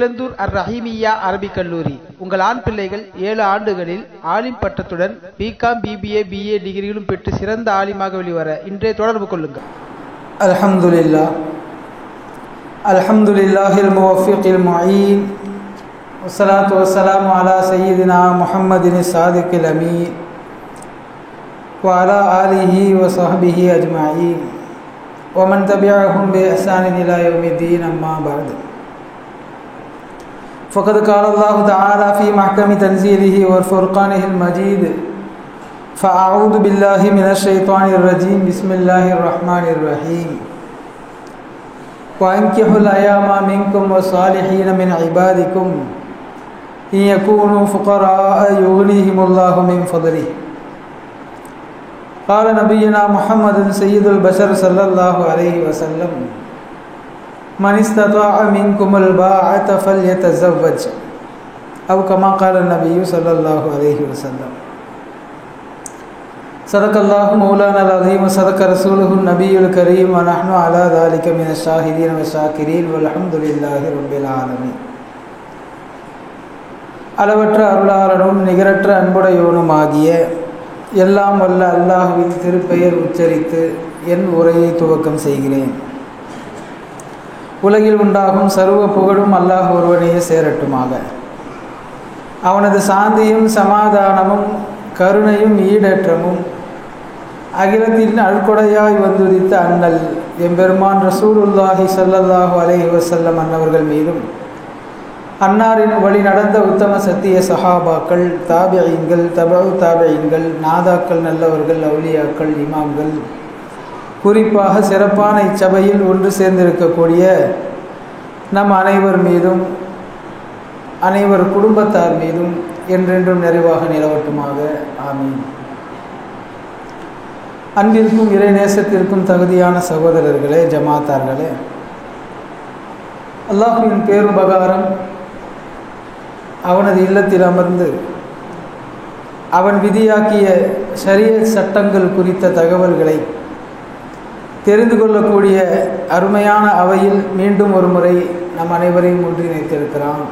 வேலந்தூர் அர் ரஹீமியா அரபிக் கல்லூரி. உங்கள் ஆண் பிள்ளைகள் 7 ஆண்டுகளில் ஆலிம் பட்டத்துடன் பிகாம், பிபிஏ, பிஏ டிகிரிகளும் பெற்று சிறந்த ஆலிமாக வெளிவர இன்றே தொடர்பு கொள்ளுங்கள். அல்ஹம்துலில்லாஹில் முவஃபிகில் முஈன் வஸ்ஸலாத்து வஸ்ஸலாமு அலா சய்யிதினா முஹம்மதின் ஸாதிகில் அமீன் வ அலா ஆலிஹி வ ஸஹ்பிஹி அஜ்மஈன் வ மன் தபிஅஹும் பி இஹ்சானின் இலா யௌமிddin. அம்மா பஅத். فقد قال الله تعالى في محكم تنزيله والفرقانه المجيد فأعوذ بالله من الشيطان الرجيم بسم الله الرحمن الرحيم وأنكحوا الأيام منكم والصالحين من عبادكم إن يكونوا فقراء يغنيهم الله من فضله. قال نبينا محمد سيد البشر صلى الله عليه وسلم من استطاع منكم الباعة فليتزوج أو كما قال النبي صلى الله عليه وسلم. صدق الله مولانا العظيم وصدق رسوله النبي الكريم ونحن على ذلك من الشاهدين والشاكرين والحمد لله رب العالمين. அளவற்ற அருளாளனும் நிகரற்ற அன்புடையோனுமாகிய எல்லாம் வல்ல அல்லாஹ்வின் திருப்பெயர் உச்சரித்து என் உரையை துவக்கம் செய்கிறேன். உலகில் உண்டாகும் சர்வ புகழும் அல்லாஹ் ஒருவனையே சேரட்டுமாக. அவனது சாந்தியும் சமாதானமும் கருணையும் ஈடேற்றமும் அகிலத்தின் அழ்கொடையாய் வந்துதித்த அண்ணல் எம்பெருமான் ரசூலுல்லாஹி ஸல்லல்லாஹு அலைஹி வஸல்லம் அன்னவர்கள் மீதும், அன்னாரின் வழி நடந்த உத்தம சத்திய சஹாபாக்கள், தாபியீன்கள், தபஉ தாபியீன்கள், நாதாக்கள், நல்லவர்கள், அவுலியாக்கள், இமாம்கள், குறிப்பாக சிறப்பான இச்சபையில் ஒன்று சேர்ந்திருக்கக்கூடிய நம் அனைவர் மீதும் அனைவர் குடும்பத்தார் மீதும் என்றென்றும் நிறைவாக நிலவட்டுமாக. ஆமீன். அன்பிற்கும் இறை நேசத்திற்கும் தகுதியான சகோதரர்களே, ஜமாத்தார்களே, அல்லாஹ்வின் பேருபகாரம் அவனது இல்லத்தில் அமர்ந்து அவன் விதியாக்கிய ஷரியத் சட்டங்கள் குறித்த தகவல்களை தெரிந்து கொள்ளக்கூடிய அருமையான அவையில் மீண்டும் ஒரு முறை நம் அனைவரையும் ஒன்றிணைத்திருக்கிறான்.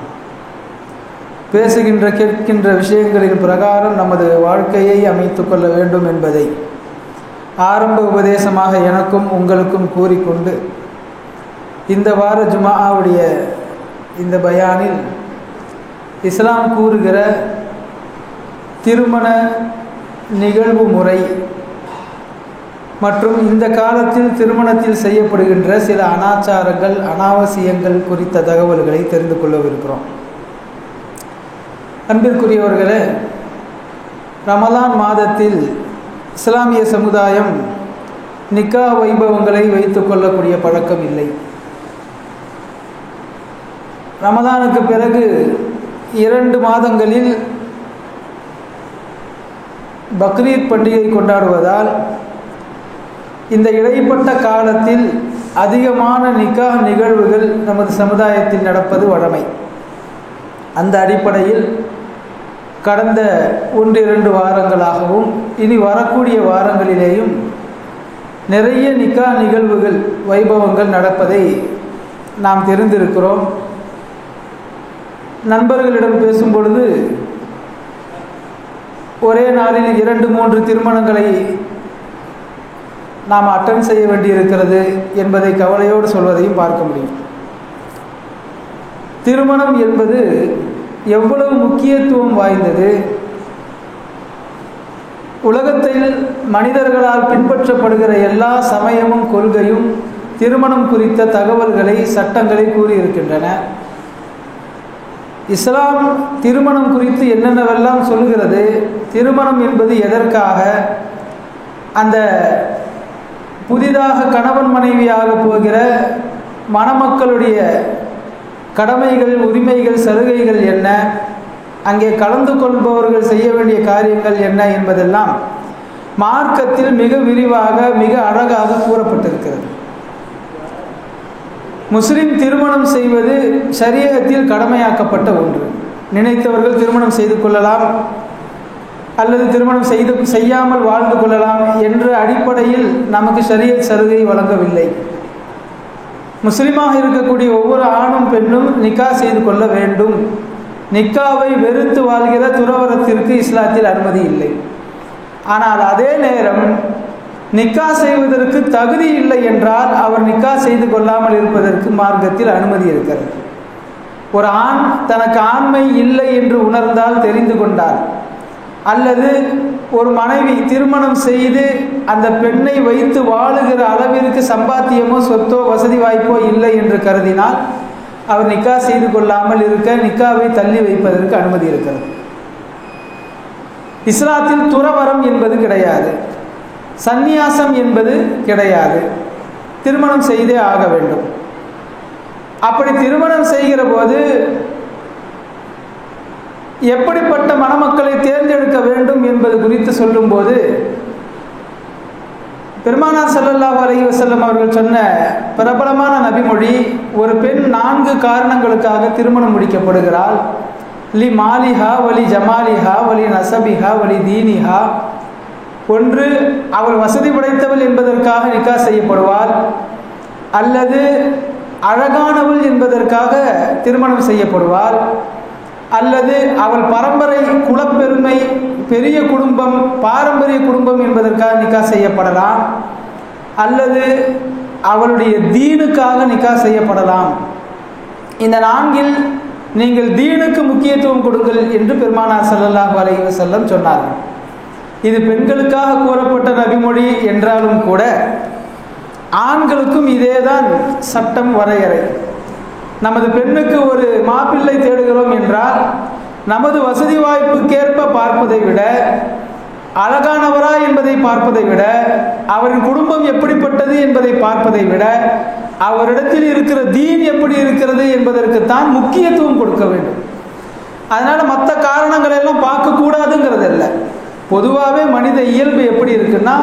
பேசுகின்ற கேட்கின்ற விஷயங்களின் பிரகாரம் நமது வாழ்க்கையை அமைத்து கொள்ள வேண்டும் என்பதை ஆரம்ப உபதேசமாக எனக்கும் உங்களுக்கும் கூறிக்கொண்டு, இந்த வார ஜும்ஆவுடைய இந்த பயானில் இஸ்லாம் கூறுகிற திருமண நிகழ்வு முறை மற்றும் இந்த காலத்தில் திருமணத்தில் செய்யப்படுகின்ற சில அனாச்சாரங்கள், அனாவசியங்கள் குறித்த தகவல்களை தெரிந்து கொள்ளவிருக்கிறோம். அன்பிற்குரியவர்களே, ரமலான் மாதத்தில் இஸ்லாமிய சமுதாயம் நிக்கா வைபவங்களை வைத்து கொள்ளக்கூடிய பழக்கம் இல்லை. ரமலானுக்கு பிறகு 2 மாதங்களில் பக்ரீத் பண்டிகை கொண்டாடுவதால் இந்த இடைப்பட்ட காலத்தில் அதிகமான நிக்கா நிகழ்வுகள் நமது சமுதாயத்தில் நடப்பது வழமை. அந்த அடிப்படையில் கடந்த 1-2 வாரங்களாகவும் இனி வரக்கூடிய வாரங்களிலேயும் நிறைய நிக்கா நிகழ்வுகள், வைபவங்கள் நடப்பதை நாம் தெரிந்திருக்கிறோம். நண்பர்களிடம் பேசும் பொழுது ஒரே நாளில் 2-3 திருமணங்களை நாம் அட்டன் செய்ய வேண்டியிருக்கிறது என்பதை கவலையோடு சொல்வதையும் பார்க்க முடியும். திருமணம் என்பது எவ்வளவு முக்கியத்துவம் வாய்ந்தது, உலகத்தில் மனிதர்களால் பின்பற்றப்படுகிற எல்லா சமயமும் கொள்கையும் திருமணம் குறித்த தகவல்களை, சட்டங்களை கூறியிருக்கின்றன. இஸ்லாம் திருமணம் குறித்து என்னென்னவெல்லாம் சொல்கிறது, திருமணம் என்பது எதற்காக, அந்த புதிதாக கணவன் மனைவியாக போகிற மணமக்களுடைய கடமைகள், உரிமைகள், சலுகைகள் என்ன, அங்கே கலந்து கொள்பவர்கள் செய்ய வேண்டிய காரியங்கள் என்ன என்பதெல்லாம் மார்க்கத்தில் மிக விரிவாக, மிக அழகாக கூறப்பட்டிருக்கிறது. முஸ்லிம் திருமணம் செய்வது ஷரியத்தில் கடமையாக்கப்பட்ட ஒன்று. நினைத்தவர்கள் திருமணம் செய்து கொள்ளலாம் அல்லது திருமணம் செய்யாமல் வாழ்ந்து கொள்ளலாம் என்ற அடிப்படையில் நமக்கு ஷரியத் சலுகை வழங்கவில்லை. முஸ்லிமாக இருக்கக்கூடிய ஒவ்வொரு ஆணும் பெண்ணும் நிக்கா செய்து கொள்ள வேண்டும். நிக்காவை வெறுத்து வாழ்கிற துறவரத்திற்கு இஸ்லாத்தில் அனுமதி இல்லை. ஆனால் அதே நேரம் நிக்கா செய்வதற்கு தகுதி இல்லை என்றால் அவர் நிக்கா செய்து கொள்ளாமல் இருப்பதற்கு மார்க்கத்தில் அனுமதி இருக்கிறது. ஒரு ஆண் தனக்கு ஆண்மை இல்லை என்று உணர்ந்தால், தெரிந்து கொண்டால், அல்லது ஒரு மனைவி திருமணம் செய்து அந்த பெண்ணை வைத்து வாழுகிற அளவிற்கு சம்பாத்தியமோ சொத்தோ வசதி வாய்ப்போ இல்லை என்று கருதினால் அவர் நிக்கா செய்து கொள்ளாமல் இருக்க நிக்காவை தள்ளி வைப்பதற்கு அனுமதி இருக்கிறது. இஸ்லாத்தில் துறவரம் என்பது கிடையாது, சந்நியாசம் என்பது கிடையாது. திருமணம் செய்தே ஆக வேண்டும். அப்படி திருமணம் செய்கிற போது எப்படிப்பட்ட மணமக்களை தேர்ந்தெடுக்க வேண்டும் என்பது குறித்து சொல்லும்போது பெருமானார் ஸல்லல்லாஹு அலைஹி வஸல்லம் அவர்கள் சொன்ன பிரபலமான நபிமொழி, ஒரு பெண் 4 காரணங்களுக்காக திருமணம் முடிக்கப்படுகிறாள். லி மாலிஹா வலி ஜமாலிஹா வலி நசபிஹா வலி தீனிஹா. ஒன்று, அவள் வசதி படைத்தவள் என்பதற்காக நிக்கா செய்யப்படுவாள், அல்லது அழகானவள் என்பதற்காக திருமணம் செய்யப்படுவாள், அல்லது அவள் பரம்பரை குலப்பெருமை, பெரிய குடும்பம், பாரம்பரிய குடும்பம் என்பதற்காக நிக்கா செய்யப்படலாம், அல்லது அவளுடைய தீனுக்காக நிக்கா செய்யப்படலாம். இந்த 4இல் நீங்கள் தீனுக்கு முக்கியத்துவம் கொடுங்கள் என்று பெருமானார் ஸல்லல்லாஹு அலைஹி வஸல்லம் சொன்னார்கள். இது பெண்களுக்காக கூறப்பட்ட நபிமொழி என்றாலும் கூட ஆண்களுக்கும் இதேதான் சட்டம், வரையறை. நமது பெண்ணுக்கு ஒரு மாப்பிள்ளை தேடுகிறோம் என்றால் நமது வசதி வாய்ப்புக்கேற்ப பார்ப்பதை விட, அழகானவரா என்பதை பார்ப்பதை விட, அவரின் குடும்பம் எப்படிப்பட்டது என்பதை பார்ப்பதை விட, அவரிடத்தில் இருக்கிற தீன் எப்படி இருக்கிறது என்பதற்குத்தான் முக்கியத்துவம் கொடுக்க வேண்டும். அதனால மற்ற காரணங்களை எல்லாம் பார்க்கக்கூடாதுங்கிறது இல்லை. பொதுவாகவே மனித இயல்பு எப்படி இருக்குன்னா,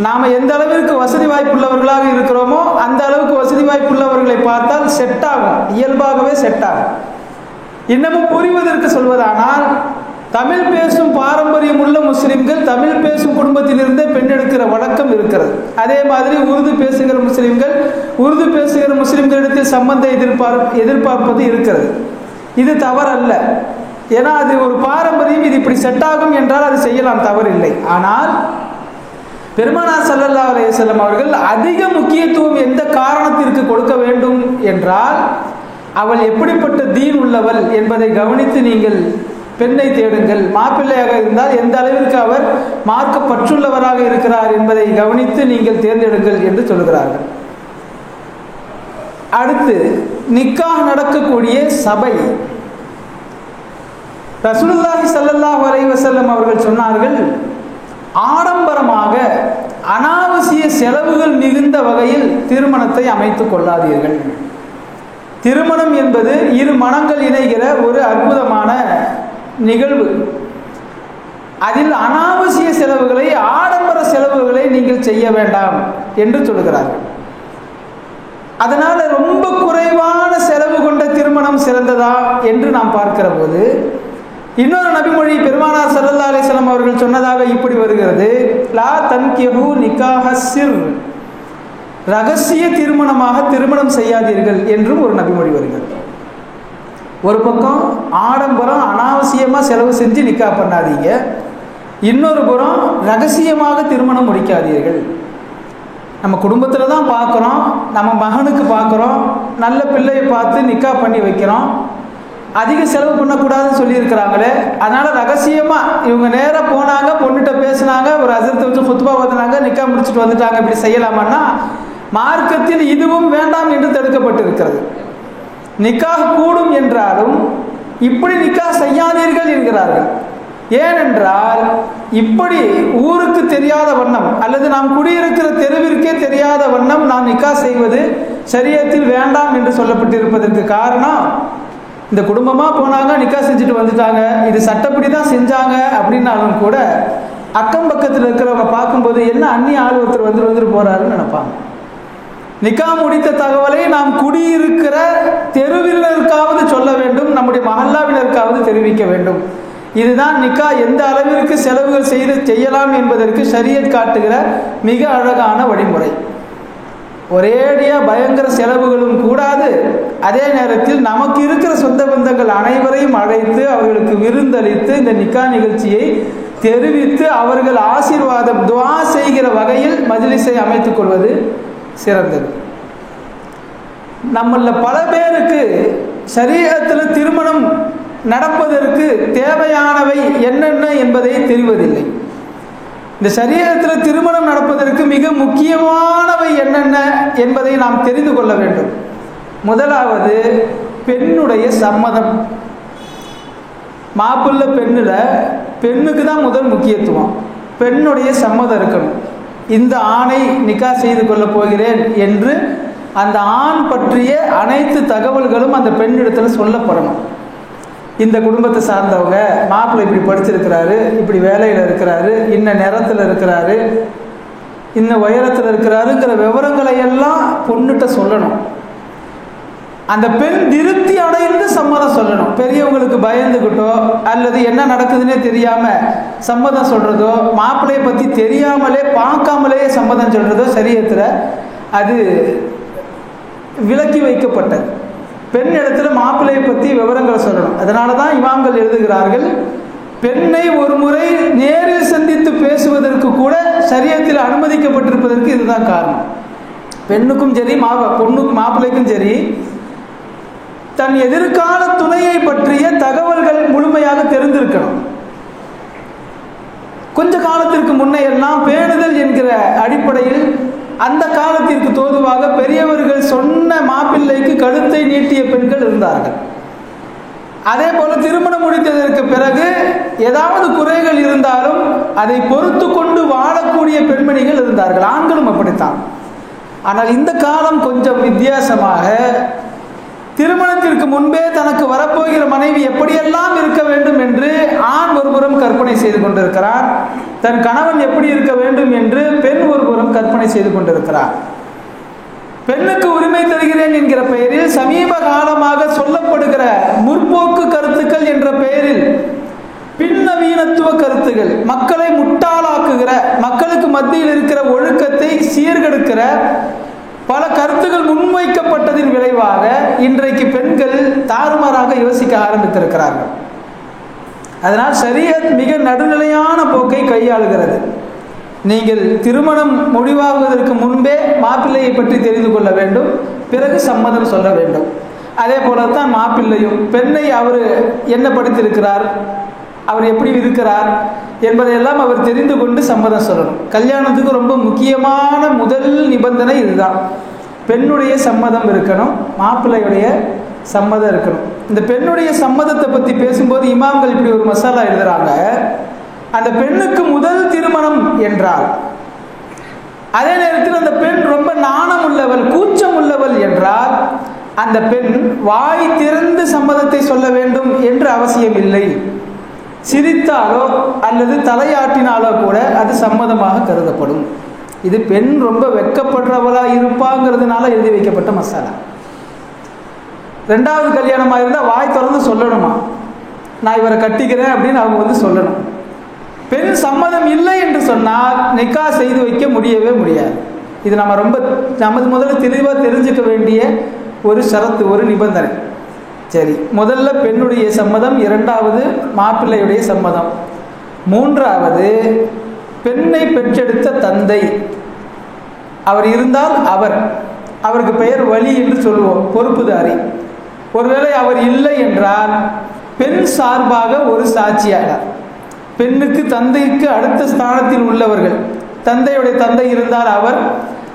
நாம் எந்த அளவிற்கு வசதி வாய்ப்புள்ளவர்களாக இருக்கிறோமோ அந்த அளவுக்கு வசதி வாய்ப்புள்ளவர்களை பார்த்தால் செட் ஆகும், இயல்பாகவே செட் ஆகும். இன்னமும் புரிவதற்கு சொல்வதானால், தமிழ் பேசும் பாரம்பரியம் உள்ள முஸ்லிம்கள் தமிழ் பேசும் குடும்பத்திலிருந்தே பெண் எடுக்கிற வழக்கம் இருக்கிறது. அதே மாதிரி உருது பேசுகிற முஸ்லிம்கள் உருது பேசுகிற முஸ்லிம்களிடத்தில் சம்பந்த எதிர்பார்ப்பது இருக்கிறது. இது தவறல்ல, ஏன்னா அது ஒரு பாரம்பரியம். இது இப்படி செட் ஆகும் என்றால் அது செய்யலாம், தவறில்லை. ஆனால் பெருமானார் ஸல்லல்லாஹு அலைஹி வஸல்லம் அவர்கள் அதிக முக்கியத்துவம் எந்த காரணத்திற்கு கொடுக்க வேண்டும் என்றால், அவள் எப்படிப்பட்ட தீன் உள்ளவள் என்பதை கவனித்து நீங்கள் பெண்ணை தேடுங்கள். மாப்பிள்ளையாக இருந்தால் எந்த அளவிற்கு அவர் மார்க்க பற்றுள்ளவராக இருக்கிறார் என்பதை கவனித்து நீங்கள் தேர்ந்தெடுங்கள் என்று சொல்கிறார்கள். அடுத்து, நிக்காஹ் நடக்கக்கூடிய சபை. ரசூலுல்லாஹி ஸல்லல்லாஹு அலைஹி வஸல்லம் அவர்கள் சொன்னார்கள், ஆடம்பரமாக அனாவசிய செலவுகள் மிகுந்த வகையில் திருமணத்தை அமைத்துக் கொள்ளாதீர்கள். திருமணம் என்பது இரு மனங்கள் இணைகிற ஒரு அற்புதமான நிகழ்வு. அதில் அனாவசிய செலவுகளை, ஆடம்பர செலவுகளை நீங்கள் செய்ய வேண்டாம் என்று சொல்கிறார்கள். அதனால ரொம்ப குறைவான செலவு கொண்ட திருமணம் சிறந்ததா என்று நாம் பார்க்கிற போது, இன்னொரு நபிமொழி பெருமானார் ஸல்லல்லாஹு அலைஹி வஸல்லம் அவர்கள் சொன்னதாக இப்படி வருகிறது, லா தன்கிஹு நிக்காஹ சிர், ரகசிய திருமணமாக திருமணம் செய்யாதீர்கள் என்றும் ஒரு நபிமொழி வருகிறது. ஒரு பக்கம் ஆடம்பரம், அனாவசியமாக செலவு செஞ்சு நிக்கா பண்ணாதீங்க, இன்னொரு புறம் ரகசியமாக திருமணம் முடிக்காதீர்கள். நம்ம குடும்பத்தில் தான் பார்க்குறோம், நம்ம மகனுக்கு பார்க்குறோம், நல்ல பிள்ளையை பார்த்து நிக்கா பண்ணி வைக்கிறோம், அதிக செலவு பண்ணக்கூடாதுன்னு சொல்லியிருக்கிறாங்களே, அதனால் ரகசியமாக இவங்க நேராக போனாங்க, பொண்ணுகிட்ட பேசினாங்க, ஒரு அஜர்த்தை வச்சு குத்பா ஓதுனாங்க, நிக்கா முடிச்சுட்டு வந்துட்டாங்க, இப்படி செய்யலாமான்னா மார்க்கத்தில் இதுவும் வேண்டாம் என்று தடுக்கப்பட்டிருக்கிறது. நிக்காஹ் கூடும் என்றாலும் இப்படி நிக்காஹ் செய்யாதீர்கள் என்கிறார்கள். ஏனென்றால் இப்படி ஊருக்கு தெரியாத வண்ணம் அல்லது நாம் குடியிருக்கிற தெருவிற்கே தெரியாத வண்ணம் நாம் நிக்காஹ் செய்வது ஷரியத்தில் வேண்டாம் என்று சொல்லப்பட்டிருப்பதற்கு காரணம், இந்த குடும்பமாக போனாங்க, நிக்காஹ் செஞ்சுட்டு வந்துட்டாங்க, இது சட்டப்படி தான் செஞ்சாங்க அப்படின்னாலும் கூட அக்கம் பக்கத்தில் இருக்கிறவங்க பார்க்கும்போது என்ன அந்நிய ஆள் ஒருத்தர் வந்துட்டு போகிறாருன்னு நினைப்பாங்க. நிக்கா முடித்த தகவலை நாம் குடியிருக்கிற தெருவினருக்காவது சொல்ல வேண்டும், நம்முடைய மஹல்லாவினருக்காவது தெரிவிக்க வேண்டும். இதுதான் நிக்கா எந்த அளவிற்கு செலவுகள் செய்யலாம் என்பதற்கு ஷரியத் காட்டுகிற மிக அழகான வழிமுறை. ஒரேடியாக பயங்கர செலவுகளும் கூடாது. அதே நேரத்தில் நமக்கு இருக்கிற சொந்த பந்தங்கள் அனைவரையும் அழைத்து அவர்களுக்கு விருந்தளித்து இந்த நிக்கா நிகழ்ச்சியை தெரிவித்து அவர்கள் ஆசீர்வாதம் துஆ செய்கிற வகையில் மஜ்லிஸை அமைத்துக் கொள்வது சிறந்தது. நம்மள பல பேருக்கு ஷரீஅத்தில் திருமணம் நடப்பதற்கு தேவையானவை என்னென்ன என்பதை தெரிவதில்லை. இந்த ஷரீஅத்தில் திருமணம் நடப்பதற்கு மிக முக்கியமானவை என்னென்ன என்பதை நாம் தெரிந்து கொள்ள வேண்டும். முதலாவது பெண்ணுடைய சம்மதம். மாப்பிள்ளை பெண்ணுக்கு தான் முதல் முக்கியத்துவம். பெண்ணுடைய சம்மதம் இருக்கணும். இந்த ஆணை நிக்கா செய்து கொள்ளப் போகிறேன் என்று அந்த ஆண் பற்றிய அனைத்து தகவல்களும் அந்த பெண்ணிடத்தில் சொல்லப்படணும். இந்த குடும்பத்தை சார்ந்தவங்க, மாப்பிள்ளை இப்படி படிச்சிருக்கிறாரு, இப்படி வேலையில் இருக்கிறாரு, இன்ன நிறத்தில் இருக்கிறாரு, இன்ன உயரத்தில் இருக்கிறாருங்கிற விவரங்களை எல்லாம் பொண்ணுகிட்ட சொல்லணும். அந்த பெண் திருப்தி அடைந்து சம்மதம் சொல்லணும். பெரியவங்களுக்கு பயந்துக்கிட்டோ அல்லது என்ன நடக்குதுன்னே தெரியாமல் சம்மதம் சொல்கிறதோ, மாப்பிள்ளையை பற்றி தெரியாமலே பார்க்காமலே சம்மதம் சொல்கிறதோ ஷரீஅத்தில் அது விலக்கி வைக்கப்பட்டது. பெண் இடத்துல மாப்பிள்ளையை பற்றி விவரங்களை சொல்லணும். அதனால தான் இமாம்கள் எழுதுகிறார்கள், பெண்ணை ஒரு முறை நேரில் சந்தித்து பேசுவதற்கு கூட ஷரீஅத்தில் அனுமதிக்கப்பட்டிருப்பதற்கு இதுதான் காரணம். பெண்ணுக்கும் சரி பொண்ணுக்கும் மாப்பிள்ளைக்கும் சரி தன் எதிர்கால துணையை பற்றிய தகவல்கள் முழுமையாக தெரிந்திருக்கணும். கொஞ்ச காலத்திற்கு முன்னே எல்லாம் பேணுதல் என்கிற அடிப்படையில் அந்த காலத்திற்கு தோதுவாக பெரியவர்கள் சொன்ன மாப்பிள்ளைக்கு கழுத்தை நீட்டிய பெண்கள் இருந்தார்கள். அதே போல திருமணம் முடித்ததற்கு பிறகு ஏதாவது குறைகள் இருந்தாலும் அதை பொறுத்து கொண்டு வாழக்கூடிய பெண்மணிகள் இருந்தார்கள். ஆண்களும் அப்படித்தான். ஆனால் இந்த காலம் கொஞ்சம் வித்தியாசமாக திருமணத்திற்கு முன்பே தனக்கு வரப்போகிற மனைவி எப்படியெல்லாம் இருக்க வேண்டும் என்று ஆண் ஒருபுறம் கற்பனை செய்து கொண்டிருக்கிறார், தன் கணவன் எப்படி இருக்க வேண்டும் என்று பெண் ஒருபுறம் கற்பனை செய்து கொண்டிருக்கிறார். பெண்ணுக்கு உரிமை தருகிறேன் என்கிற பெயரில் சமீப காலமாக சொல்லப்படுகிற முற்போக்கு கருத்துக்கள் என்ற பெயரில் பின்னவீனத்துவ கருத்துகள், மக்களை முட்டாளாக்குகிற, மக்களுக்கு மத்தியில் இருக்கிற ஒழுக்கத்தை சீர்கெடுக்கிற பல கருத்துகள் முன்வைக்கப்பட்டதின் விளைவாக இன்றைக்கு பெண்கள் தாறுமாறாக யோசிக்க ஆரம்பித்திருக்கிறார்கள். அதனால் ஷரீஅத் மிக நடுநிலையான போக்கை கையாளுகிறது. நீங்கள் திருமணம் முடிவாகுவதற்கு முன்பே மாப்பிள்ளையை பற்றி தெரிந்து கொள்ள வேண்டும், பிறகு சம்மதம் சொல்ல வேண்டும். அதே போலத்தான் மாப்பிள்ளையும் பெண்ணை அவர் என்ன படித்திருக்கிறார், அவர் எப்படி இருக்கிறார் என்பதையெல்லாம் அவர் தெரிந்து கொண்டு சம்மதம் சொல்லணும். கல்யாணத்துக்கு ரொம்ப முக்கியமான முதல் நிபந்தனை இதுதான். பெண்ணுடைய சம்மதம் இருக்கணும், மாப்பிள்ளையுடைய சம்மதம் இருக்கணும். இந்த பெண்ணுடைய சம்மதத்தை பற்றி பேசும்போது இமாம்கள் இப்படி ஒரு மசாலா எழுதுறாங்க. அந்த பெண்ணுக்கு முதல் திருமணம் என்றால், அதே நேரத்தில் அந்த பெண் ரொம்ப நாணம் உள்ளவள், கூச்சம் உள்ளவள் என்றால் அந்த பெண் வாய் திறந்து சம்மதத்தை சொல்ல வேண்டும் என்று அவசியம் இல்லை. சிரித்தாலோ அல்லது தலையாட்டினாலோ கூட அது சம்மதமாக கருதப்படும். இது பெண் ரொம்ப வெட்கப்படுறவளாக இருப்பாங்கிறதுனால எழுதி வைக்கப்பட்ட மசாலா. ரெண்டாவது கல்யாணமாக இருந்தால் வாய் திறந்து சொல்லணுமா, நான் இவரை கட்டிக்கிறேன் அப்படின்னு அவங்க சொல்லணும். பெண் சம்மதம் இல்லை என்று சொன்னால் நிக்கா செய்து வைக்க முடியவே முடியாது. இது நமது முதல்ல தெளிவாக தெரிஞ்சுக்க வேண்டிய ஒரு ஷரத்து, ஒரு நிபந்தனை. சரி, முதல்ல பெண்ணுடைய சம்மதம், இரண்டாவது மாப்பிள்ளையுடைய சம்மதம், மூன்றாவது பெண்ணை பெற்றெடுத்த தந்தை அவர் இருந்தால் அவருக்கு பெயர் வலி என்று சொல்லுவோம், பொறுப்புதாரி. ஒருவேளை அவர் இல்லை என்றால் பெண் சார்பாக ஒரு சாட்சியாளர், பெண்ணுக்கு தந்தைக்கு அடுத்த ஸ்தானத்தில் உள்ளவர்கள், தந்தையுடைய தந்தை இருந்தால் அவர்,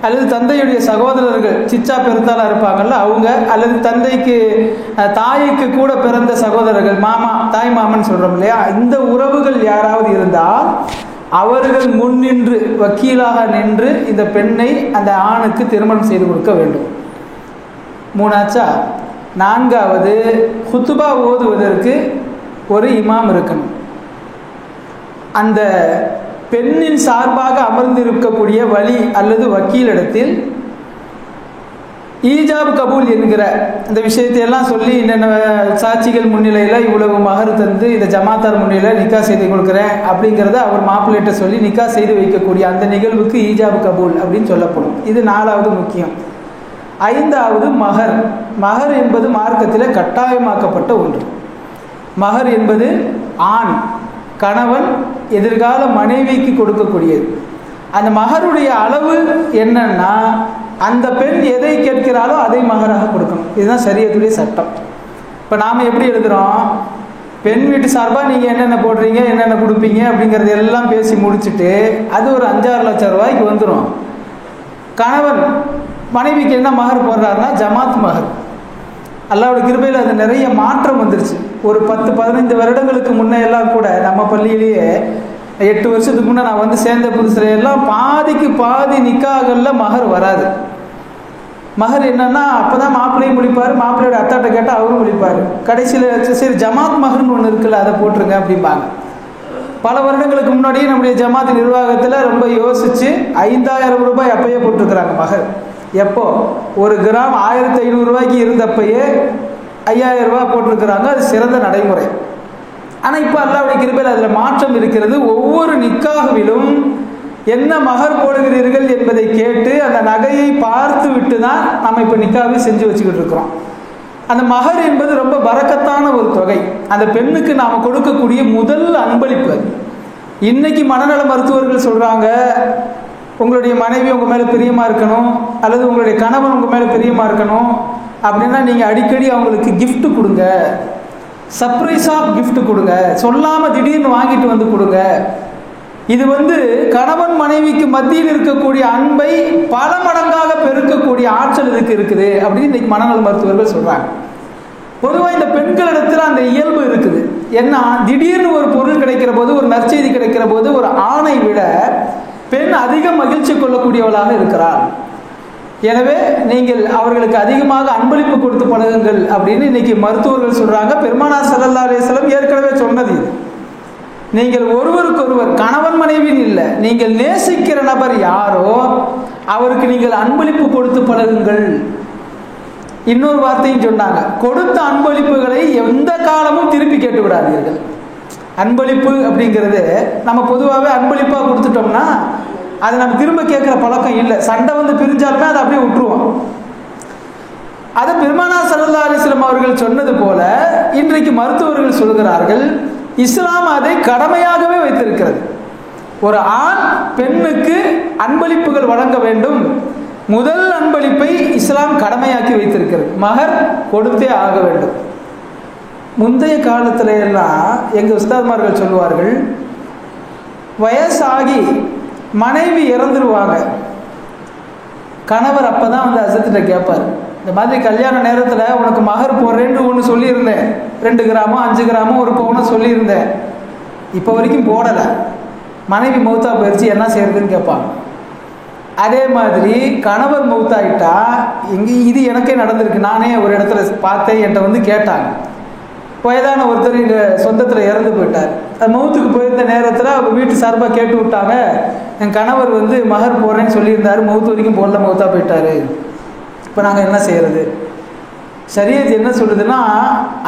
அல்லது தந்தையுடைய சகோதரர்கள் சிச்சா பெருத்தாளா இருப்பாங்கல்ல அவங்க, அல்லது தந்தைக்கு தாய்க்கு கூட பிறந்த சகோதரர்கள், மாமா தாய் மாமன் சொல்றோம் இல்லையா, இந்த உறவுகள் யாராவது இருந்தால் அவர்கள் முன்னின்று வக்கீலாக நின்று இந்த பெண்ணை அந்த ஆணுக்கு திருமணம் செய்து கொடுக்க வேண்டும். மூணாச்சா. நான்காவது, குத்துபா ஓதுவதற்கு ஒரு இமாம் இருக்கணும். அந்த பெண்ணின் சார்பாக அமர்ந்திருக்கக்கூடிய வலி அல்லது வக்கீலிடத்தில் ஈஜாப் கபூல் என்கிற இந்த விஷயத்தை எல்லாம் சொல்லி என்னென்ன சாட்சிகள் முன்னிலையில் இவ்வளவு மகர் தந்து இந்த ஜமாத்தார் முன்னிலையில் நிக்கா செய்து கொடுக்குறேன் அப்படிங்கிறத அவர் மாப்பிள்ளைகிட்ட சொல்லி நிக்கா செய்து வைக்கக்கூடிய அந்த நிகழ்வுக்கு ஈஜாப் கபூல் அப்படின்னு சொல்லப்படும். இது 4வது முக்கியம். 5வது மகர். மகர் என்பது மார்க்கத்தில் கட்டாயமாக்கப்பட்ட ஒன்று. மகர் என்பது ஆண் கணவன் எதிர்கால மனைவிக்கு கொடுக்கக்கூடியது. அந்த மகருடைய அளவு என்னன்னா, அந்த பெண் எதை கேட்கிறாளோ அதை மகராக கொடுக்கணும். இதுதான் ஷரியத்துடைய சட்டம். இப்போ நாம் எப்படி எழுதுகிறோம், பெண் வீட்டு சார்பாக நீங்கள் என்னென்ன போடுறீங்க, என்னென்ன கொடுப்பீங்க அப்படிங்கிறது எல்லாம் பேசி முடிச்சுட்டு அது ஒரு 5-6 லட்சம் ரூபாய்க்கு வந்துடும். கணவன் மனைவிக்கு என்ன மகர் போடுறாருன்னா ஜமாத் மகர். அல்லாஹ்வுடைய கிருபையில் அது நிறைய மாற்றம் வந்துருச்சு. ஒரு 10-15 வருடங்களுக்கு முன்னே எல்லாம் கூட நம்ம பள்ளியிலேயே 8 வருஷத்துக்கு முன்னே நான் வந்து சேர்ந்த புதுசுல எல்லாம் பாதிக்கு பாதி நிக்காகல்ல மகர் வராது. மகர் என்னன்னா, அப்போதான் மாப்பிள்ளையும் முடிப்பார், மாப்பிள்ளையோட அத்தாட்ட கேட்டால் அவரும் முடிப்பார். கடைசியில் சரி ஜமாத் மகர்னு ஒன்று இருக்குல்ல அதை போட்டுருங்க அப்படிம்பாங்க. பல வருடங்களுக்கு முன்னாடியே நம்முடைய ஜமாத் நிர்வாகத்தில் ரொம்ப யோசித்து 5000 ரூபாய் அப்பயே போட்டிருக்கிறாங்க மகர். எப்போ ஒரு கிராம் 1500 ரூபாய்க்கு இருந்தப்பயே 5000 ரூபாய் போட்டிருக்கிறாங்க. அது சிறந்த நடைமுறை. ஆனால் இப்போ அல்லாஹ்வுடைய கிருபையில் அதில் மாற்றம் இருக்கிறது. ஒவ்வொரு நிக்காஹ்விலும் என்ன மகர் போடுகிறீர்கள் என்பதை கேட்டு அந்த நகையை பார்த்து விட்டு தான் நம்ம இப்போ நிக்காவை செஞ்சு வச்சுக்கிட்டு இருக்கிறோம். அந்த மகர் என்பது ரொம்ப பரக்கத்தான ஒரு தொகை. அந்த பெண்ணுக்கு நாம் கொடுக்கக்கூடிய முதல் அன்பளிப்பு. இன்னைக்கு மனநல மருத்துவர்கள் சொல்கிறாங்க, உங்களுடைய மனைவி உங்கள் மேலே பிரியமாக இருக்கணும் அல்லது உங்களுடைய கணவன் உங்கள் மேலே பிரியமாக இருக்கணும் அப்படின்னா நீங்கள் அடிக்கடி அவங்களுக்கு கிஃப்ட் கொடுங்க, சர்ப்ரைஸாக கிஃப்ட் கொடுங்க, சொல்லாமல் திடீர்னு வாங்கிட்டு வந்து கொடுங்க. இது வந்து கணவன் மனைவிக்கு மத்தியில் இருக்கக்கூடிய அன்பை பல மடங்காக பெருக்கக்கூடிய ஆற்றல் இதுக்கு இருக்குது அப்படின்னு இன்னைக்கு மனநல மருத்துவர்கள் சொல்கிறாங்க. பொதுவாக இந்த பெண்களிடத்தில் அந்த இயல்பு இருக்குது. என்ன, திடீர்னு ஒரு பொருள் கிடைக்கிற போது, ஒரு நற்செய்தி கிடைக்கிற போது ஒரு ஆணை விட பெண் அதிக மகிழ்ச்சி கொள்ளக்கூடியவளாக இருக்கிறார். எனவே நீங்கள் அவர்களுக்கு அதிகமாக அன்பளிப்பு கொடுத்து பழகுங்கள் அப்படின்னு இன்னைக்கு மருத்துவர்கள் சொல்றாங்க. பெருமானார் ஸல்லல்லாஹு அலைஹி வஸல்லம் ஏற்கனவே சொன்னது இது. நீங்கள் ஒருவருக்கொருவர் கணவன் மனைவின்னு இல்லை, நீங்கள் நேசிக்கிற நபர் யாரோ அவருக்கு நீங்கள் அன்பளிப்பு கொடுத்து பழகுங்கள். இன்னொரு வார்த்தையும் சொன்னாங்க, கொடுத்த அன்பளிப்புகளை எந்த காலமும் திருப்பி கேட்டு விடாதீர்கள். அன்பளிப்பு அப்படிங்கிறது நம்ம பொதுவாகவே அன்பளிப்பாக கொடுத்துட்டோம்னா அதை நம்ம திரும்ப கேட்குற பழக்கம் இல்லை. சண்டை வந்து பிரிஞ்சாலுமே அதை அப்படியே விட்டுருவோம். அதை பெருமானார் ஸல்லல்லாஹு அலைஹி வஸல்லம் அவர்கள் சொன்னது போல இன்றைக்கு மருத்துவர்கள் சொல்கிறார்கள், இஸ்லாம் அதை கடமையாகவே வைத்திருக்கிறது. ஒரு ஆண் பெண்ணுக்கு அன்பளிப்புகள் வழங்க வேண்டும். முதல் அன்பளிப்பை இஸ்லாம் கடமையாக்கி வைத்திருக்கிறது. மகர் கொடுத்தே ஆக வேண்டும். முந்தைய காலத்துல எல்லாம் எங்கள் உஸ்தாத்மார்கள் சொல்லுவார்கள், வயசாகி மனைவி இறந்துருவாங்க, கணவர் அப்போ தான் வந்து அசத்திட்ட கேட்பார், இந்த மாதிரி கல்யாண நேரத்தில் உனக்கு மகர் போடுறேன்னு ஒன்று சொல்லியிருந்தேன், 2 கிராமோ 5 கிராமோ ஒரு பவுனோ சொல்லியிருந்தேன், இப்போ வரைக்கும் போடலை, மனைவி மௌத்தா போயிடுச்சு, என்ன செய்யறதுன்னு கேட்பாங்க. அதே மாதிரி கணவர் மௌத்தாயிட்டா, இது எனக்கே நடந்திருக்கு. நானே ஒரு இடத்துல பார்த்தேன், என்கிட்ட வந்து கேட்டாங்க. வயதான ஒருத்தர் எங்கள் சொந்தத்தில் இறந்து போயிட்டார். அது மௌத்துக்கு போயிருந்த நேரத்தில் அவங்க வீட்டு சார்பாக கேட்டு விட்டாங்க, என் கணவர் வந்து மகர் போடுறேன்னு சொல்லியிருந்தார், மௌத்து வரைக்கும் போடல, மௌத்தா போயிட்டார், இப்போ நாங்கள் என்ன செய்யறது? ஷரியத் என்ன சொல்லுதுன்னா,